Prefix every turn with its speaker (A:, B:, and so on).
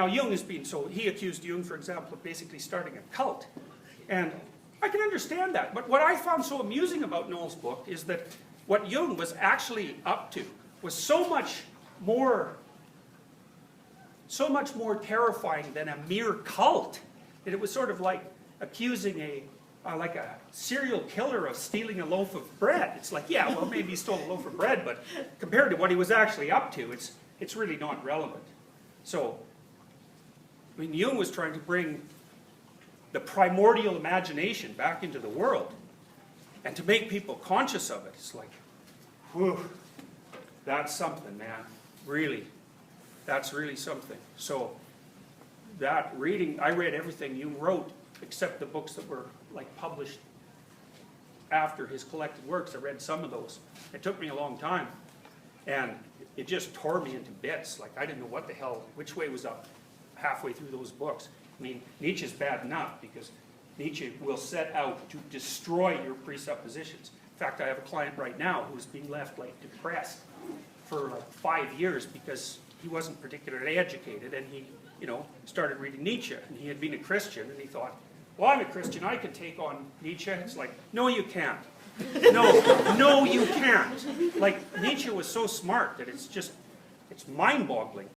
A: Now Jung has been, so he accused Jung, for example, of basically starting a cult. And I can understand that, but what I found so amusing about Noel's book is that what Jung was actually up to was so much more terrifying than a mere cult. That it was sort of like accusing like a serial killer of stealing a loaf of bread. It's like, yeah, well, maybe he stole a loaf of bread, but compared to what he was actually up to, it's really not relevant. So, I mean, Jung was trying to bring the primordial imagination back into the world, and to make people conscious of it. It's like, whew, that's something, man. Really, that's really something. So, that reading, I read everything Jung wrote, except the books that were like published after his collected works. I read some of those. It took me a long time, and it just tore me into bits. Like, I didn't know what the hell, which way was up halfway through those books. I mean, Nietzsche's bad enough, because Nietzsche will set out to destroy your presuppositions. In fact, I have a client right now who's being left like depressed for like 5 years because he wasn't particularly educated, and he, started reading Nietzsche, and he had been a Christian, and he thought, well, I'm a Christian, I can take on Nietzsche. It's like, no, you can't. No, you can't. Like, Nietzsche was so smart that it's mind-boggling.